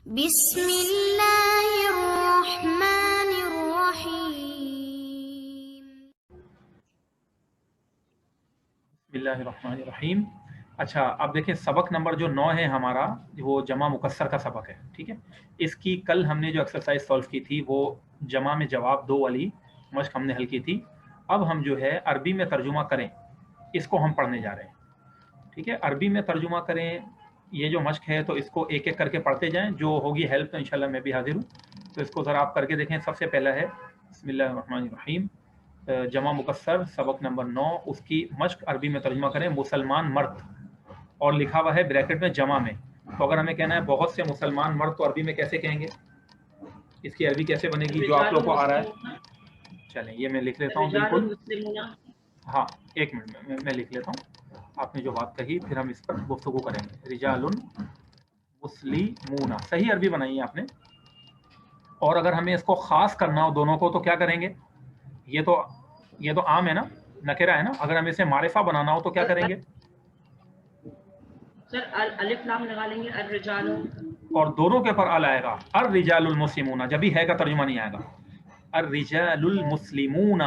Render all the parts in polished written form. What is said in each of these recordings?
بسم اللہ الرحمن الرحیم۔ بسم اللہ الرحمن الرحیم۔ اچھا اب دیکھیں سبق نمبر جو 9 ہے ہمارا، وہ جمع مکسر کا سبق ہے، ٹھیک ہے۔ اس کی کل ہم نے جو ایکسرسائز سولو کی تھی وہ جمع میں جواب دو والی مشق ہم نے حل کی تھی۔ اب ہم جو ہے عربی میں ترجمہ کریں، اس کو ہم پڑھنے جا رہے ہیں، ٹھیک ہے۔ عربی میں ترجمہ کریں، یہ جو مشق ہے تو اس کو ایک ایک کر کے پڑھتے جائیں، جو ہوگی ہیلپ تو انشاءاللہ میں بھی حاضر ہوں، تو اس کو ذرا آپ کر کے دیکھیں۔ سب سے پہلا ہے بسم اللہ الرحمن الرحیم، جمع مکسر سبق نمبر 9، اس کی مشق عربی میں ترجمہ کریں۔ مسلمان مرد، اور لکھا ہوا ہے بریکٹ میں جمع میں، تو اگر ہمیں کہنا ہے بہت سے مسلمان مرد، تو عربی میں کیسے کہیں گے، اس کی عربی کیسے بنے گی جو آپ لوگ کو آ رہا ہے؟ چلیں یہ میں لکھ لیتا ہوں بالکل، ہاں ایک منٹ میں لکھ لیتا ہوں۔ آپ نے جو بات کہی پھر ہم اس پر گفتگو کریں گے۔ رجال مسلمون، صحیح عربی بنائی ہے آپ نے۔ اور اگر ہمیں اس کو خاص کرنا ہو دونوں کو تو کیا کریں گے؟ یہ تو عام ہے نا، نکرہ ہے نا، اگر ہمیں اسے معرفہ بنانا ہو تو کیا کریں گے؟ سر الف لام لگا لیں گے، الرجال، اور دونوں کے پر ال آئے گا، الرجال المسلمون، جب بھی ہے کا ترجمہ نہیں آئے گا، الرجال المسلمون،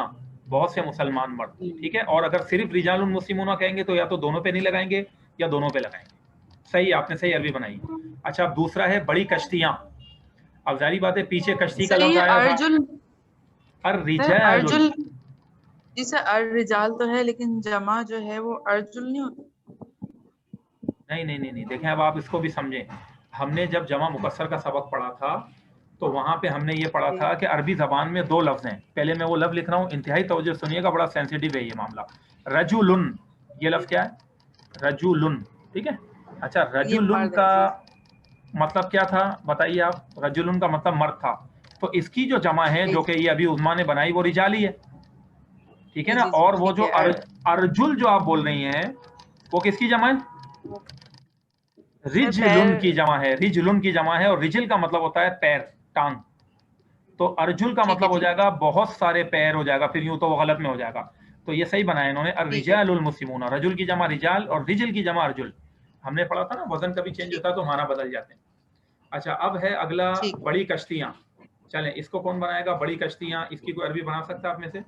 بہت سے مسلمان مرد، ٹھیک ہے۔ اور اگر صرف رجال المسلمون کہیں گے تو یا تو دونوں پہ نہیں لگائیں گے یا دونوں پہ لگائیں گے۔ صحیح، آپ نے صحیح عربی بنائی۔ اچھا اب دوسرا ہے بڑی کشتیاں، اب ظاہری بات ہے پیچھے کشتی کا لفظ آیا تھا، الرجال، جی سر الرجال تو ہے لیکن جمع جو ہے وہ ارجل نہیں ہوتا۔ نہیں، دیکھیں اب آپ اس کو بھی سمجھیں۔ ہم نے جب جمع مکسر کا سبق پڑھا تھا تو وہاں پہ ہم نے یہ پڑھا تھا کہ عربی زبان میں دو لفظ ہیں۔ پہلے میں وہ لفظ لکھ رہا ہوں، انتہائی توجہ سنیے گا، بڑا سینسیٹیو ہے یہ معاملہ۔ رجلن، یہ لفظ کیا ہے؟ رجلن، ٹھیک ہے۔ اچھا رجلن کا مطلب کیا تھا بتائیے آپ؟ رجلن کا مطلب مرد تھا، تو اس کی جو جمع ہے جو کہ یہ ابھی عثمان نے بنائی وہ رجال ہی ہے، ٹھیک ہے نا۔ اور وہ جو ارجل جو آپ بول رہی ہیں وہ کس کی جمع ہے؟ رجلن کی جمع ہے، رجلن کی جمع ہے، اور رجل کا مطلب ہوتا ہے پیر، ٹانگ، تو ارجل کا مطلب ہو جائے گا بہت سارے پیر ہو جائے گا، پھر یوں تو وہ غلط میں ہو جائے گا، تو یہ صحیح بنایا انہوں نے، الرجال المسلمون، رجل کی جمع رجال اور رجل کی جمع ارجل۔ ہم نے پڑھا تھا نا وزن کبھی چینج ہوتا ہے تو معنی بدل جاتے ہیں۔ اچھا اب ہے اگلا بڑی کشتیاں، چلیں اس کو کون بنائے گا؟ بڑی کشتیاں، اس کی کوئی عربی بنا سکتا ہے آپ میں سے؟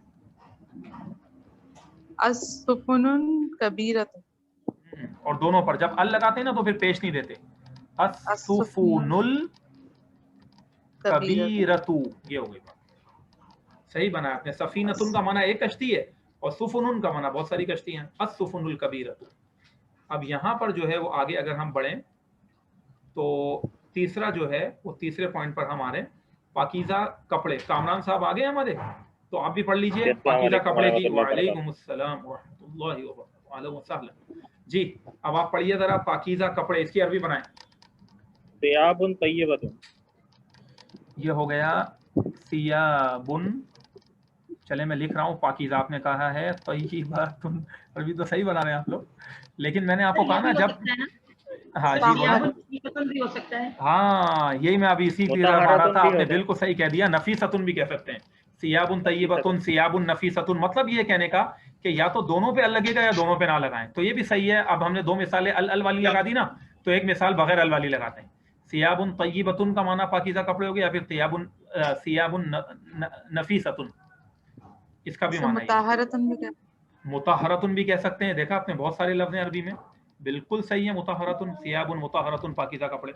السفن الکبیرۃ، اور دونوں پر جب ال لگاتے ہیں نا تو پھر پیش نہیں دیتے، السفن الکبیرۃ، یہ ہو گئی بات، صحیح بنا آپ نے۔ سفینۃ کا معنی ایک کشتی ہے اور سفن کا معنی بہت ساری کشتی ہیں، السفن الکبیرۃ۔ اب یہاں پر جو ہے وہ آگے اگر ہم بڑھیں تو تیسرا جو ہے وہ تیسرے پوائنٹ پر ہم آ رہے ہیں، پاکیزہ کپڑے۔ کامران صاحب آگے ہمارے، تو آپ بھی پڑھ لیجئے پاکیزہ کپڑے کی۔ وعلیکم السلام ورحمۃ اللہ وبرکاتہ، جی اب آپ پڑھیے ذرا پاکیزہ کپڑے، اس کی عربی بنائیں۔ ثیاب طیبۃ، یہ ہو گیا ثیاب، چلے میں لکھ رہا ہوں پاکیزہ، آپ نے کہا ہے طیبۃ، عربی تو صحیح بنا رہے ہیں آپ لوگ، لیکن میں نے آپ کو کہا نا جب، ہاں جی بھی ہو سکتا ہے، ہاں یہی میں ابھی اسی کی طرف آ رہا تھا، آپ نے بالکل صحیح کہہ دیا، نفیستن بھی کہہ سکتے ہیں، ثیاب طیبۃ، ثیاب نفیست، مطلب یہ کہنے کا کہ یا تو دونوں پہ ال لگے گا یا دونوں پہ نہ لگائیں، تو یہ بھی صحیح ہے۔ اب ہم نے دو مثالیں ال والی لگا دی نا، تو ایک مثال بغیر ال والی لگاتے ہیں۔ ثیاب طیبۃ کا معنی پاکیزہ کپڑے ہو گیا، یا پھر ثیاب نفیست، اس کا بھی معنی ہے مطہرۃ بھی کہہ سکتے ہیں۔ دیکھا آپ نے بہت سارے لفظ ہیں عربی میں، بالکل صحیح ہے۔ مطہرۃ، ثیاب مطہرۃ، پاکیزہ کپڑے،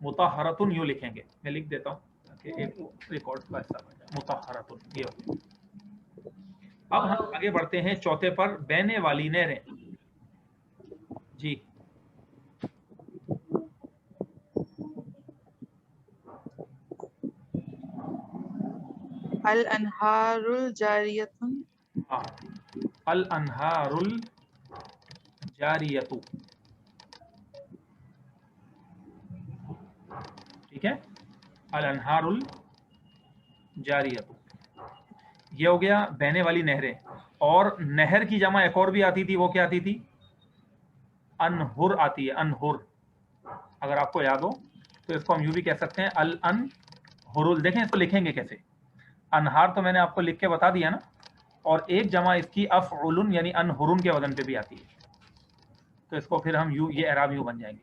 مطہرۃ یوں لکھیں گے، میں لکھ دیتا ہوں تاکہ ایک ریکارڈ کا حصہ بن جائے، مطہرۃ یہ ہوگی۔ اب ہم آگے بڑھتے ہیں چوتھے پر، بہنے والی نہریں، جی الانہار الجاریۃ، ہاں الانہار الجاریۃ، ٹھیک ہے، الانہار الجاریۃ، یہ ہو گیا بہنے والی نہریں۔ اور نہر کی جمع ایک اور بھی آتی تھی، وہ کیا آتی تھی؟ انہر آتی ہے، انہر، اگر آپ کو یاد ہو تو اس کو ہم یوں بھی کہہ سکتے ہیں الانہر۔ دیکھیں اس کو لکھیں گے کیسے، انہار تو میں نے آپ کو لکھ کے بتا دیا نا، اور ایک جمع اس کی افعل یعنی انہرن کے وزن پہ بھی آتی ہے، تو اس کو پھر ہم یوں، یہ اعراب یوں بن جائیں گے،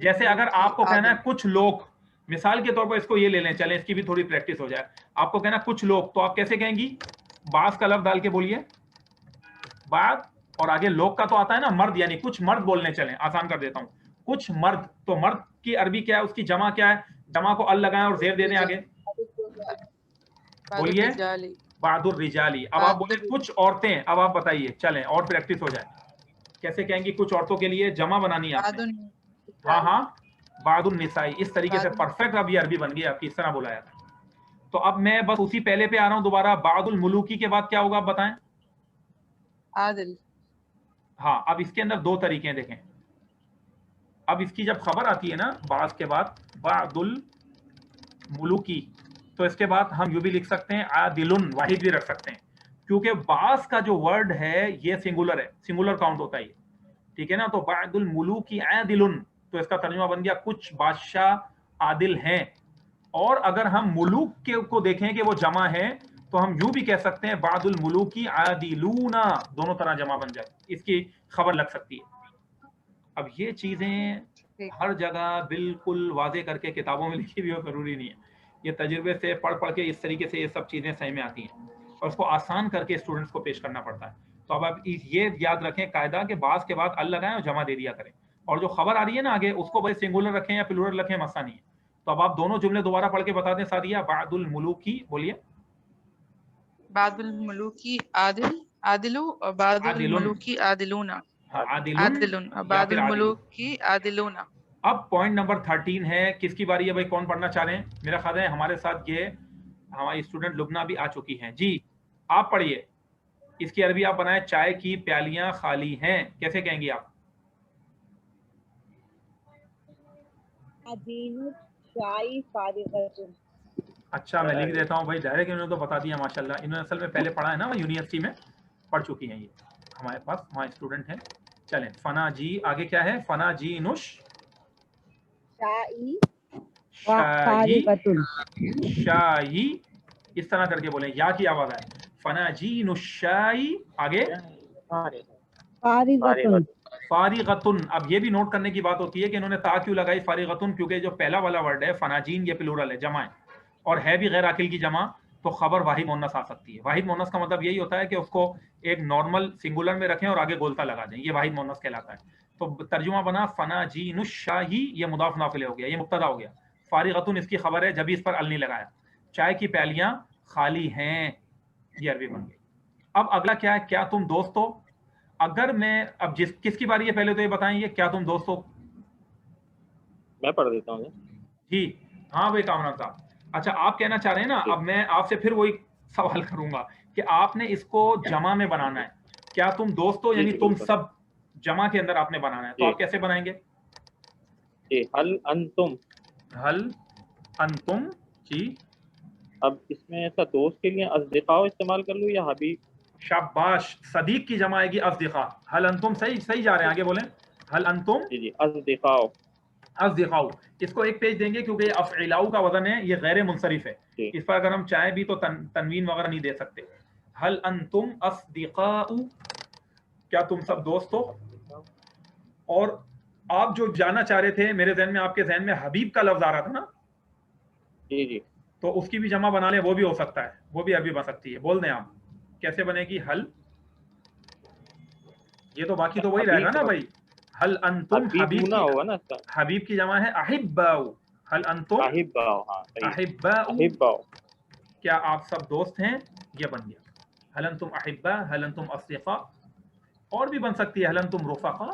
جیسے اگر آپ کو کہنا ہے کچھ لوگ، مثال کے طور پر اس کو یہ لے لیں، چلیں اس کی بھی تھوڑی پریکٹس ہو جائے. آپ کو کہنا کچھ لوگ، تو آپ کیسے کہیں گی؟ بعض کا لفظ ڈال کے بولیے، بعض، اور آگے لوگ کا تو آتا ہے نا مرد، یعنی کچھ مرد بولنے چلیں. آسان کر دیتا ہوں، کچھ مرد. تو مرد کی عربی کیا ہے؟ اس کی جمع کیا ہے؟ جمع کو ال لگائیں اور زیر دے دیں آگے. بولیے بعض الرجالی. اب آپ بولیں کچھ عورتیں. اب آپ بتائیے، چلیں اور پریکٹس ہو جائے. کیسے کہیں گی کچھ عورتوں کے لیے جمع بنانی ہے آپ نے؟ ہاں بعض النسائی. اس طریقے سے پرفیکٹ اب یہ عربی بن گئی آپ کی، اس طرح بلایا تھا. تو اب میں بس اسی پہلے پہ آ رہا ہوں دوبارہ. بعض الملوکی کے بعد کیا ہوگا آپ بتائیں؟ عادل. ہاں، اب اس کے اندر دو طریقے دیکھیں. اب اس کی جب خبر آتی ہے نا بعض کے بعد بعض الملوکی، تو اس کے بعد ہم یوں بھی لکھ سکتے ہیں عادل، واحد بھی رکھ سکتے ہیں، کیونکہ بعض کا جو ورڈ ہے یہ سنگولر ہے، سنگولر کاؤنٹ ہوتا ہے یہ. ٹھیک ہے نا؟ تو بعض الملوکی عادل، تو اس کا ترجمہ بن گیا کچھ بادشاہ عادل ہیں. اور اگر ہم ملوک کو دیکھیں کہ وہ جمع ہے، تو ہم یوں بھی کہہ سکتے ہیں بعض الملوکی عادلون، دونوں طرح جمع بن جائے، اس کی خبر لگ سکتی ہے. اب یہ چیزیں ہر جگہ بالکل واضح کر کے کتابوں میں لکھی بھی ہو ضروری نہیں ہے. یہ تجربے سے پڑھ پڑھ کے اس طریقے سے یہ سب چیزیں صحیح میں آتی ہیں، اور اس کو آسان کر کے اسٹوڈنٹس کو پیش کرنا پڑتا ہے. تو اب آپ یہ یاد رکھیں قاعدہ کہ بعض کے بعد ال لگائیں اور جمع دے دیا کریں، اور جو خبر آ رہی ہے نا آگے اس کو بھائی سنگولر رکھیں یا پلورل رکھیں، مسئلہ نہیں ہے. تو اب آپ دونوں جملے دوبارہ پڑھ کے بتا دیں سعدیہ. بعض الملوکی، بولیے. بعض الملوکی عادل، عادلو، اور بعض الملوکی عادلون، عادلون، بعض الملوکی عادلون. اب پوائنٹ نمبر 13 ہے. کس کی باری ہے بھائی؟ کون پڑھنا چاہ رہے ہیں؟ میرا خیال ہے ہمارے ساتھ یہ ہماری اسٹوڈنٹ لبنہ بھی آ چکی ہیں. جی آپ پڑھیے. اس کی عربی آپ بنائیں چائے کی پیالیاں خالی ہیں. کیسے کہیں گی آپ؟ اچھا میں لکھ دیتا ہوں بھائی ڈائریکٹ، انہوں نے تو بتا دیا ماشاءاللہ. انہوں نے اصل میں پہلے پڑھا ہے نا یونیورسٹی میں، پڑھ چکی ہیں، یہ ہمارے پاس وہاں اسٹوڈنٹ ہیں. چلیں فنا جی، آگے کیا ہے؟ فنا جی نش شاہی، شاہی، اس طرح کر کے بولیں، یا کی آواز ہے. فنا جی نشائی. آگے فارغتن. اب یہ بھی نوٹ کرنے کی بات ہوتی ہے کہ انہوں نے تا کیوں لگائی فارغتن، کیونکہ جو پہلا والا ورڈ ہے فناجین یہ پلورل ہے، جمع ہے، اور ہے بھی غیر عاقل کی جمع، تو خبر واحد مؤنث آ سکتی ہے. واحد مؤنث کا مطلب یہی ہوتا ہے کہ اس کو ایک نارمل سنگولر میں رکھیں اور آگے گولتا لگا دیں، یہ واحد مؤنث کہلاتا ہے. تو ترجمہ بنا فناجین الشاہی، یہ مضاف مضاف الیہ ہو گیا، یہ مبتدا ہو گیا. فارغتن اس کی خبر ہے، جبھی اس پر ال نہیں لگایا. چائے کی پیالیاں خالی ہیں، یہ عربی بن گئی. اب اگلا کیا ہے؟ کیا تم دوست ہو. اگر میں اب کس کی باری ہے پہلے تو یہ بتائیں، یہ کیا تم دوست ہو؟ میں پڑھ دیتا ہوں. جی ہاں بھائی کامران صاحب. اچھا آپ کہنا چاہ رہے ہیں نا، اب میں آپ سے پھر وہی سوال کروں گا کہ آپ نے اس کو جمع میں بنانا ہے. کیا تم دوست ہو یعنی تم سب جمع کے اندر آپ نے بنانا ہے، تو آپ کیسے بنائیں گے؟ جی حل انتم. حل انتم. جی اب اس میں ایسا دوست کے لیے اصدقاء استعمال کر لوں یا حبیب؟ شاباش، صدیق کی جمع آئے گی اصدقاء. حل انتم، صحیح جا رہے ہیں، آگے بولیں. حل انتم جی اصدقاء. اصدقاء. اس کو ایک پیج دیں گے کیونکہ یہ افعلاء کا وزن ہے، یہ غیر منصرف ہے. اس پر اگر ہم چاہیں بھی تو تنوین وغیرہ نہیں دے سکتے. حل انتم اصدقاء، کیا تم سب دوست ہو. اور آپ جو جانا چاہ رہے تھے، میرے ذہن میں آپ کے ذہن میں حبیب کا لفظ آ رہا تھا نا، جی تو اس کی بھی جمع بنا لیں، وہ بھی ہو سکتا ہے، وہ بھی عربی بن سکتی ہے. بول دیں آپ کیسے بنے گی. حل، یہ تو باقی تو وہی رہے گا نا بھائی. حل انتم حبیب ہوگا نا، حبیب کی جمع ہے احباء. حل انتم احباء، کیا آپ سب دوست ہیں، یہ بن گیا. حل انتم احباء، حل انتم اصدقاء. اور بھی بن سکتی ہے حل انتم رفقاء،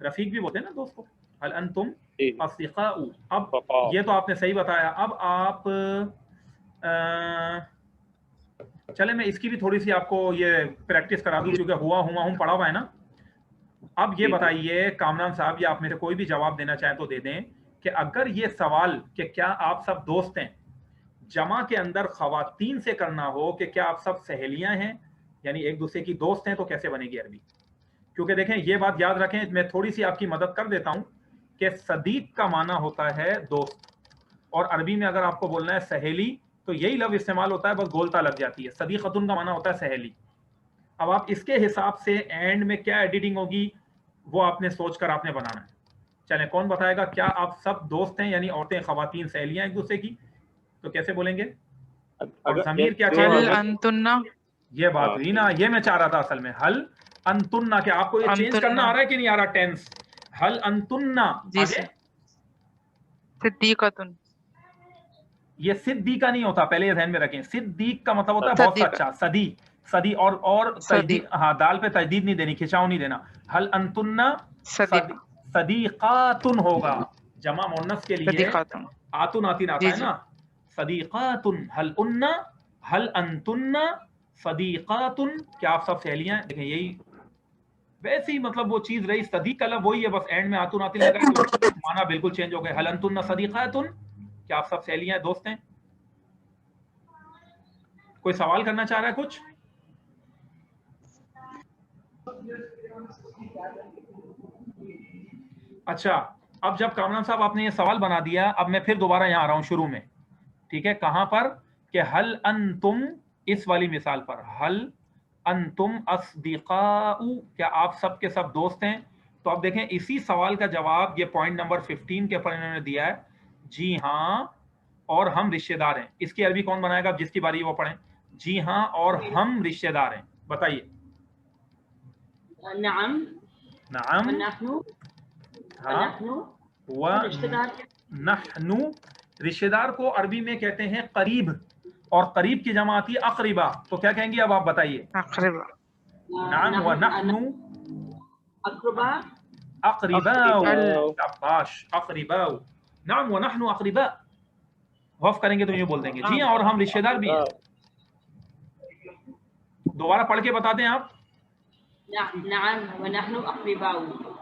رفیق بھی بولتے ہیں نا دوست کو. حل انتم اصدقاء. اب یہ تو آپ نے صحیح بتایا. اب آپ چلے میں اس کی بھی تھوڑی سی آپ کو یہ پریکٹس کرا دوں، کیونکہ ہوا ہوں پڑھا ہوا ہے نا. اب یہ بتائیے کامران صاحب، یا آپ میں سے کوئی بھی جواب دینا چاہیں تو دے دیں، کہ اگر یہ سوال کہ کیا آپ سب دوست ہیں جمع کے اندر خواتین سے کرنا ہو کہ کیا آپ سب سہیلیاں ہیں، یعنی ایک دوسرے کی دوست ہیں، تو کیسے بنے گی عربی. کیونکہ دیکھیں یہ بات یاد رکھیں، میں تھوڑی سی آپ کی مدد کر دیتا ہوں کہ صدیق کا معنی ہوتا ہے دوست، اور عربی میں اگر آپ کو بولنا ہے سہیلی تو یہی لفظ استعمال ہوتا ہے، بس گولتا لگ جاتی ہے. صدیقتن کا معنی ہوتا ہے سہیلی. اب آپ اس کے حساب سے اینڈ میں کیا ایڈیٹنگ ہوگی وہ آپ نے سوچ کر آپ نے بنانا ہے. چلیں کون بتائے گا کیا آپ سب دوست ہیں یعنی عورتیں خواتین سہیلیاں ایک دوسرے کی؟ تو کیسے بولیں گے؟ اور ضمیر کیا چینج هل انتن یہ بات ہوئی نا, یہ میں چاہ رہا تھا اصل میں. حل انتن, کہ آپ کو یہ چینج کرنا آ رہا ہے کہ نہیں آ رہا ٹینس؟ حل انتن جی آگے سر صدیقۃ یہ صدیقہ نہیں ہوتا, پہلے یہ ذہن میں رکھیں. صدیق کا مطلب ہوتا ہے بہت صدیقہ سچا, صدی صدی اور تجدید, صدیق ہاں دال پہ تجدید نہیں دینی, کھچاؤ نہیں دینا. حل انتن صدیقہ صدیقاتن ہوگا جمع مؤنث کے لیے, صدیقات آتن آتین جی آتا ہے نا. صدیقاتن حل انتن صدیقاتن, کیا آپ سب سہیلیاں ہیں؟ دیکھیں یہی ویسے ہی مطلب وہ چیز رہی, صدیق کا لفظ وہی ہے, بس اینڈ میں آتن آتین لگا تو معنی بالکل چینج ہو گئے. حل انتن صدیقاتن, کیا آپ سب سہیلیاں ہیں, دوست ہیں؟ کوئی سوال کرنا چاہ رہا ہے کچھ؟ اچھا, اب جب کامران صاحب آپ نے یہ سوال بنا دیا, اب میں پھر دوبارہ یہاں آ رہا ہوں شروع میں, ٹھیک ہے؟ کہاں پر کہ حل انتم, اس والی مثال پر, حل انتم اصدقاء, کیا آپ سب کے سب دوست ہیں؟ تو اب دیکھیں اسی سوال کا جواب یہ پوائنٹ نمبر 15 کے پر انہوں نے دیا ہے, جی ہاں اور ہم رشتہ دار ہیں. اس کی عربی کون بنائے گا؟ جس کی باری وہ پڑھیں. جی ہاں اور ہم رشتہ دار ہیں, بتائیے. نعم نعم, ونحن ہاں, رشتہ دار ونحن, رشتہ دار کو عربی میں کہتے ہیں قریب, اور قریب کی جمع آتی ہے اقربا, تو کیا کہیں گے اب آپ بتائیے؟ اقربا نعم ونحن اقربا اقرباء, شاباش, اقرباء, نعم ونحن اقرباء. وقف کریں گے تو یہ بول دیں گے جی ہاں اور ہم رشتہ دار بھی ہیں. دوبارہ پڑھ کے بتا دیں آپ. نعم ونحن اقرباء,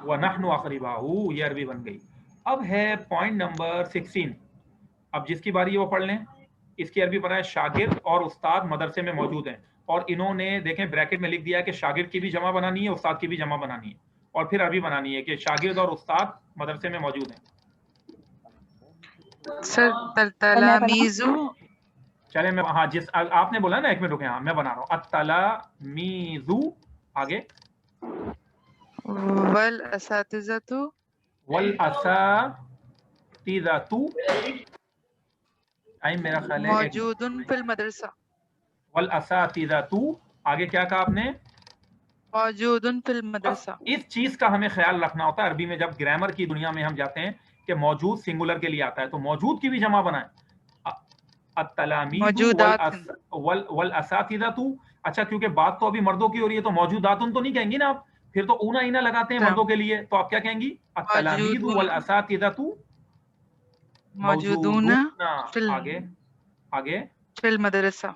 ونحن اقرباء, یہ عربی بن گئی. اب ہے پوائنٹ نمبر 16, اب جس کی باری ہے وہ پڑھ لیں. اس کی عربی بنائے شاگرد اور استاد مدرسے میں موجود ہیں, اور انہوں نے دیکھیں بریکٹ میں لکھ دیا کہ شاگرد کی بھی جمع بنانی ہے, استاد کی بھی جمع بنانی ہے, اور پھر عربی بنانی ہے کہ شاگرد اور استاد مدرسے میں موجود ہیں. سر تلاميذ چلے میں, ہاں جس آپ نے بولا نا, ایک منٹ رکے, ہاں میں بنا رہا ہوں. التلاميذ, آگے. والاساتذة والاساتذة, میرا خیال ہے موجود في المدرسة والاساتذة, آگے کیا کہا آپ نے؟ موجود في المدرسة. اس چیز کا ہمیں خیال رکھنا ہوتا ہے عربی میں, جب گرامر کی دنیا میں ہم جاتے ہیں کہ موجود سنگولر کے لیے آتا ہے تو موجود کی بھی جمع بنائیں. التلاميذ موجودات والاساتذة, اچھا کیونکہ بات تو ابھی مردوں کی ہو رہی ہے تو موجوداتن تو نہیں کہیں گی نا آپ, پھر تو اونا اینا لگاتے ہیں مردوں کے لیے, تو آپ کیا کہیں گی؟ التلاميذ والاساتذة موجودون آگے آگے في المدرسة.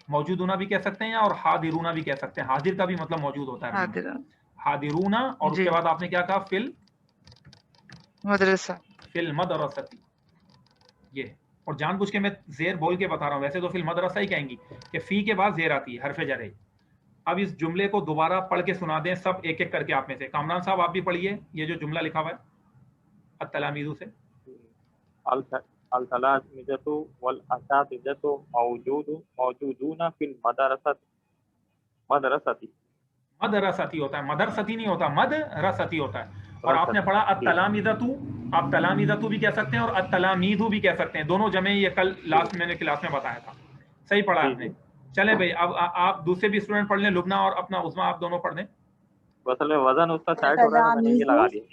موجودون بھی کہہ سکتے ہیں اور حاضرون بھی کہہ سکتے ہیں. حاضر کا بھی مطلب موجود ہوتا ہے عربی میں. حاضرون, اور اس جی کے بعد آپ نے کیا کہا؟ فل مدرسة. فل مدرستی, یہ, اور جان بوجھ کے میں زیر بول کے بتا رہا ہوں, ویسے تو فل مدرسہ ہی کہیں گی کہ فی کے بعد زیر آتی ہے, حرف جر ہے. اب اس جملے کو دوبارہ پڑھ کے سنا دیں سب ایک ایک کر کے آپ میں سے. کامران صاحب آپ بھی پڑھیے یہ جو جملہ لکھا ہوا ہے التلاميذ سے. التلامذة والاساتذة موجودون في المدرسة. مدرستی ہوتا ہے, مدرستی نہیں ہوتا, مدرستی ہوتا ہے. اور آپ نے پڑھا التلامذة, آپ تلامذة بھی کہہ سکتے ہیں اور التلاميذ بھی کہہ سکتے ہیں, دونوں جمع, یہ کل لاسٹ میں نے کلاس میں بتایا تھا. صحیح پڑھا آپ نے. چلے بھائی, اب آپ دوسرے بھی اسٹوڈنٹ پڑھ لیں, لبنہ اور اپنا عظمیٰ, آپ دونوں پڑھ دیں. اصل میں وزن اس کا سائڈ ہو رہا ہے, میں نے یہ لگا دیا.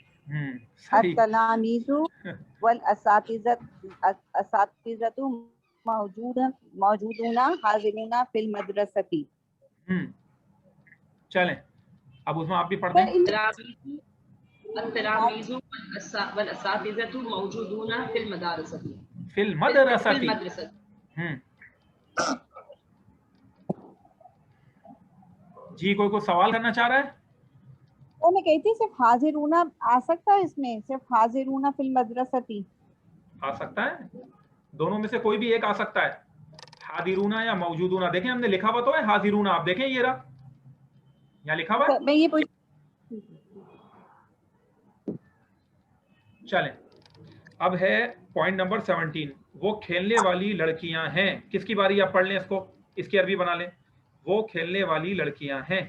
التلاميذ والاساتذة موجودون حاضرون في المدرسة. چلیں اب عظمیٰ آپ بھی پڑھ دیں. التلاميذ والاساتذة موجودون في المدارس. فی المدرسة. جی کوئی سوال کرنا چاہ رہا ہے؟ وہ میں کہتی صرف حاضرون آ سکتا ہے, اس میں صرف حاضرون فی المدرستی آ سکتا ہے, دونوں میں سے کوئی بھی ایک آ سکتا ہے, حاضرون یا موجودون. دیکھیں ہم نے لکھا ہوا تو ہے حاضرون, آپ دیکھیں یہ رہا یہاں لکھا ہوا ہے. میں یہ پوچھ. چلیں اب ہے پوائنٹ نمبر 17, وہ کھیلنے والی لڑکیاں ہیں. کس کی باری؟ آپ پڑھ لیں اس کو, اس کی عربی بنا لیں. وہ کھیلنے والی لڑکیاں ہیں.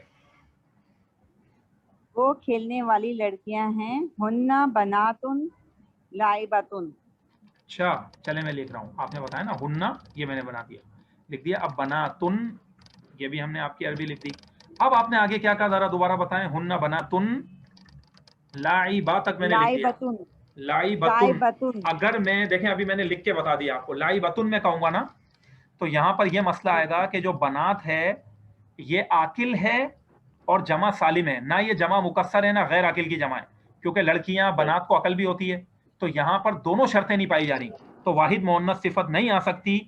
وہ کھیلنے والی لڑکیاں ہیں. ہننا بناتن لائبتن. اچھا چلے میں لکھ رہا ہوں. آپ نے بتایا نا ہننا، یہ میں نے بنا دیا، لکھ دیا. اب بناتن یہ بھی ہم نے آپ کی عربی لکھ دی. اب آپ نے آگے کیا کہا ذرا دوبارہ بتائیں. ہننا بناتن لائبا تک میں نے لکھ دیا. لائبتن. لائبتن. لائبتن. اگر میں دیکھیں ابھی میں نے لکھ کے بتا دیا آپ کو، لائبتن میں کہوں گا نا تو یہاں پر یہ مسئلہ آئے گا کہ جو بنات ہے یہ عاقل ہے اور جمع سالم ہے، نہ یہ جمع مکسر ہے نہ غیر عاقل کی جمع ہے، کیونکہ لڑکیاں بنات کو عقل بھی ہوتی ہے. تو یہاں پر دونوں شرطیں نہیں پائی جا رہی، تو واحد مؤنث صفت نہیں آ سکتی.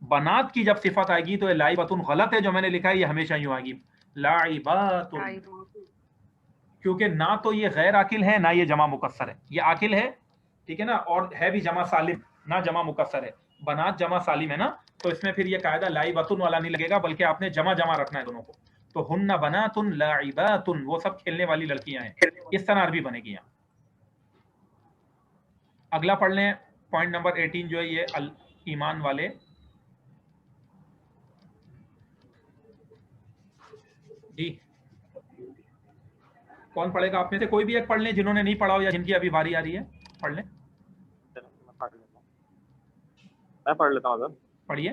بنات کی جب صفت آئے گی تو یہ لائبتن غلط ہے جو میں نے لکھا ہے، یہ ہمیشہ یوں آئے گی لائباتن، کیونکہ نہ تو یہ غیر عاقل ہے نہ یہ جمع مکسر ہے. یہ عاقل ہے ٹھیک ہے نا، اور ہے بھی جمع سالم نہ جمع مکسر ہے. بنات جمع سالم ہے نا، تو اس میں پھر یہ قاعدہ لائبتن والا نہیں لگے گا، بلکہ آپ نے جمع جمع رکھنا ہے دونوں کو. تو ہن بناتن لاعباتن، وہ سب کھیلنے والی لڑکیاں ہیں. اس طرح عربی بنے گی. اگلا پڑھ لیں پوائنٹ نمبر 18 جو ہے یہ ایمان والے. جی کون پڑھے گا آپ میں سے؟ کوئی بھی ایک پڑھ لیں جنہوں نے نہیں پڑھا ہو یا جن کی ابھی باری آ رہی ہے، پڑھ لیں. میں پڑھ لیتا ہوں سر. پڑھیے.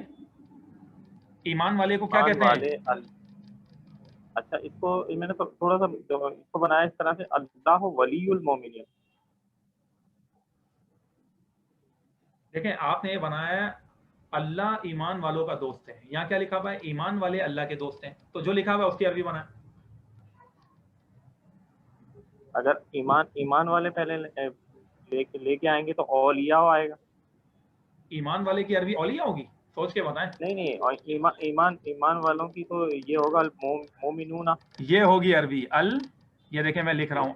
ایمان والے کو کیا کہتے ہیں؟ اچھا اس کو میں نے تھوڑا سا اس کو بنایا اس طرح سے، اللہ ولی المومنین. دیکھیں آپ نے یہ بنایا اللہ ایمان والوں کا دوست ہے، یہاں کیا لکھا ہوا ہے؟ ایمان والے اللہ کے دوست ہیں. تو جو لکھا ہوا ہے اس کی عربی بنائیں. اگر ایمان والے پہلے لے کے آئیں گے تو اولیاء آئے گا. ایمان والے کی عربی اولیاء ہوگی؟ سوچ کے بتائیں. نہیں ایمان والوں کی تو یہ ہوگا المومنون. یہ ہوگی عربی یہ دیکھیں میں لکھ رہا ہوں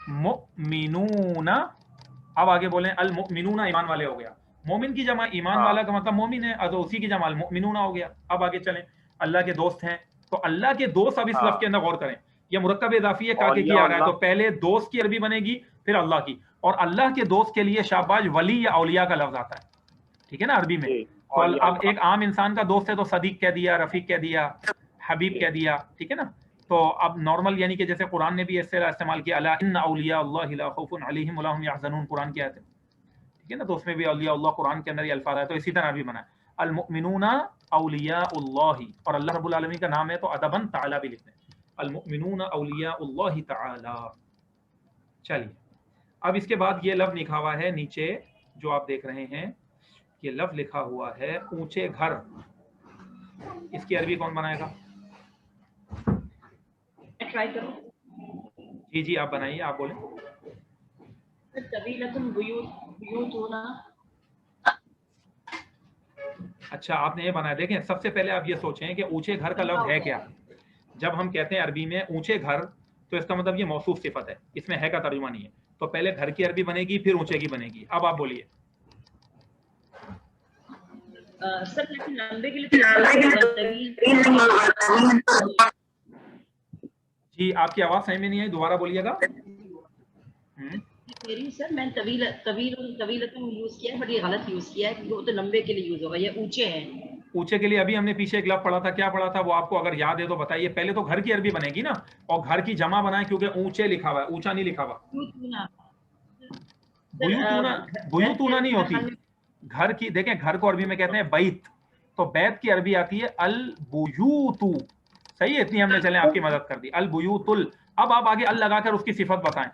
المؤمنون. اب آگے بولیں المؤمنون ایمان والے ہو گیا. مومن کی جمع ایمان والا کا مطلب مومن ہے، تو اسی کی جمع المؤمنون ہو گیا. اب آگے چلیں. اللہ کے دوست ہیں، تو اللہ کے دوست اب اس لفظ کے اندر غور کریں. یہ مرکب اضافی ہے کاکے کی آ رہا ہے، تو پہلے دوست کی عربی بنے گی پھر اللہ کی. اور اللہ کے دوست کے لیے شاباش ولی یا اولیاء کا لفظ آتا ہے، ٹھیک ہے نا عربی میں. تو اب ایک عام انسان کا دوست ہے تو صدیق کہہ دیا، رفیق کہہ دیا، حبیب کہہ دیا، ٹھیک ہے نا. تو اب نارمل یعنی کہ جیسے قرآن نے بھی اس طرح استعمال کیا الا ان اولیاء اللہ لا خوف علیہم ولا هم يحزنون، قرآن کی آیت ہے ٹھیک ہے نا. تو اس میں بھی اولیاء اللہ قرآن کے اندر یہ الفاظ ہے. تو اسی طرح بھی بنا المؤمنون اولیاء اللہ، اور اللہ رب العالمین کا نام ہے تو ادباً تعالی بھی لکھتے ہیں المؤمنون اولیاء اللہ تعالی. چلیے اب اس کے بعد یہ لفظ لکھا ہوا ہے نیچے جو آپ دیکھ رہے ہیں، یہ لفظ لکھا ہوا ہے اونچے گھر. اس کی عربی کون بنائے گا؟ ٹرائی کرو. جی آپ بنائیے، آپ بولیں. اچھا آپ نے یہ بنایا. دیکھیں سب سے پہلے آپ یہ سوچیں کہ اونچے گھر کا لفظ ہے کیا. جب ہم کہتے ہیں عربی میں اونچے گھر تو اس کا مطلب یہ موصوف صفت ہے، اس میں ہے کا ترجمہ نہیں ہے. تو پہلے گھر کی عربی بنے گی پھر اونچے کی بنے گی. اب آپ بولیے. سر لیکن لمبے کے لیے جی آپ کی آواز صحیح میں نہیں آئی، دوبارہ بولیے گا. سر میں طویلۃ یوز کیا ہے، بٹ یہ غلط یوز کیا ہے کیونکہ وہ تو لمبے کے لیے یوز ہوگا، یہ اونچے ہیں. اونچے کے لیے ابھی ہم نے پیچھے ایک لفظ پڑھا تھا، کیا پڑھا تھا وہ آپ کو اگر یاد ہے تو بتائیے. پہلے تو گھر کی عربی بنے گی نا، اور گھر کی جمع بنائیں کیونکہ اونچے لکھا ہوا ہے، اونچا نہیں لکھا ہوا. بیوتونا نہیں ہوتی گھر کی. دیکھیں گھر کو عربی میں کہتے ہیں بیت، تو بیت کی عربی آتی ہے البیوت. صحیح ہے، اتنی ہم نے چلیں آپ کی مدد کر دی. البیوت. اب آپ آگے ال لگا کر اس کی صفت بتائیں.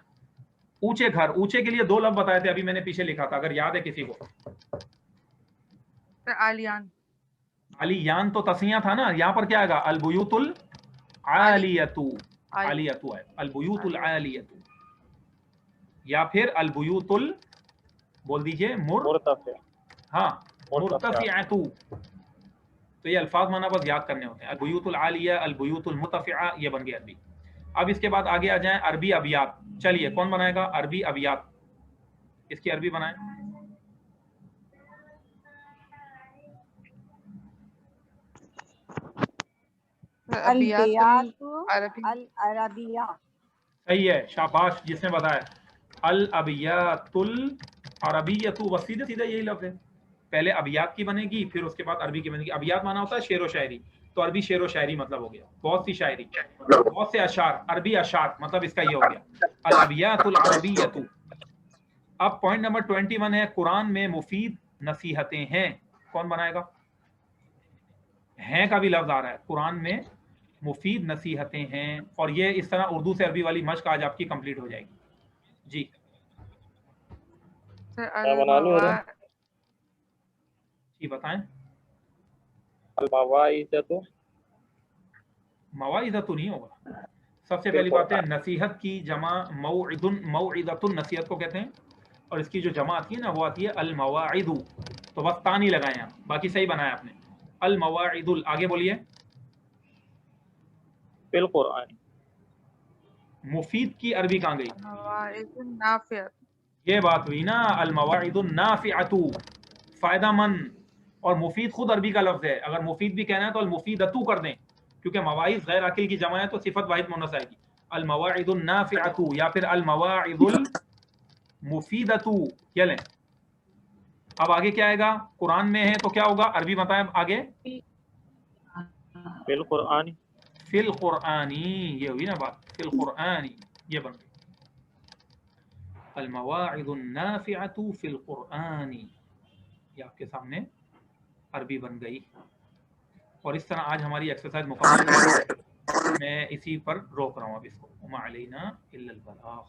اونچے گھر، اونچے کے لیے دو لفظ بتائے تھے، ابھی میں نے پیچھے لکھا تھا اگر یاد ہے کسی کو. عالیان. علیان تو تسنیہ تھا نا، یہاں پر کیا آئے گا؟ البیوت العالیۃ. عالیۃ ہے البیوت العالیۃ، یا پھر البیوت بول دیجئے ہاں مرتفعۃ. تو یہ الفاظ مانا بس یاد کرنے ہوتے ہیں. البیوت العالیہ، البیوت المرتفعہ، یہ بن گئی عربی. اب اس کے بعد آگے آ جائیں عربی ابیات. چلیے کون بنائے گا عربی ابیات؟ اس کی عربی بنائیں. العربیہ. صحیح ہے، شاباش جس نے بتایا. الابیات العربیۃ، بس سیدھے سیدھے یہی لفظ ہے. پہلے ابیات کی بنے گی پھر اس کے بعد عربی کی بنے گی. ابیات مانا ہوتا ہے شعر و شاعری، تو عربی شعر و شاعری مطلب ہو گیا، بہت سی شاعری، بہت سے اشعار، عربی اشعار مطلب اس کا یہ ہو گیا الابیات العربیۃ۔ اب پوائنٹ نمبر 21 ہے قرآن میں مفید نصیحتیں ہیں، کون بنائے گا؟ ہیں کا بھی لفظ آ رہا ہے، قرآن میں مفید نصیحتیں ہیں، اور یہ اس طرح اردو سے عربی والی مشق آج آپ کی کمپلیٹ ہو جائے گی۔ جی کیا بنا لوں؟ جی بتائیں۔ المواعظۃ مواعظۃ نہیں ہوگا، سب سے پہلی بات ہے نصیحت کی جمع موعظ، موعظۃ نصیحت کو کہتے ہیں، اور اس کی جو جمع آتی ہے نا وہ آتی ہے المواعظ، تو بس تانی لگائیں آپ، باقی صحیح بنایا آپ نے، المواعظ۔ آگے بولیے۔ فی القرآن، مفید کی عربی کہاں گئی؟ مواعظ نافعہ، یہ بات ہوئی نا، المواعظ النافعۃ، فائدہ مند، اور مفید خود عربی کا لفظ ہے، اگر مفید بھی کہنا ہے تو المفیدۃ کر دیں، کیونکہ مواعظ غیر عاقل کی جمع ہے تو صفت واحد مونث آئے گی، المواعظ النافعۃ یا پھر المواعظ المفیدۃ، یہ لیں۔ اب آگے کیا آئے گا؟ قرآن میں ہے تو کیا ہوگا؟ عربی بتائیں آگے۔ فی القرآن، فی القرآنی، یہ ہوئی نا بات، فی القرآنی، یہ بن گئی المواعظ النافعۃ فی القرآنی، یہ آپ کے سامنے عربی بن گئی۔ اور اس طرح آج ہماری ایکسرسائز مکمل ہے، میں اسی پر روک رہا ہوں اب اس کو، وما علینا الا البلاغ۔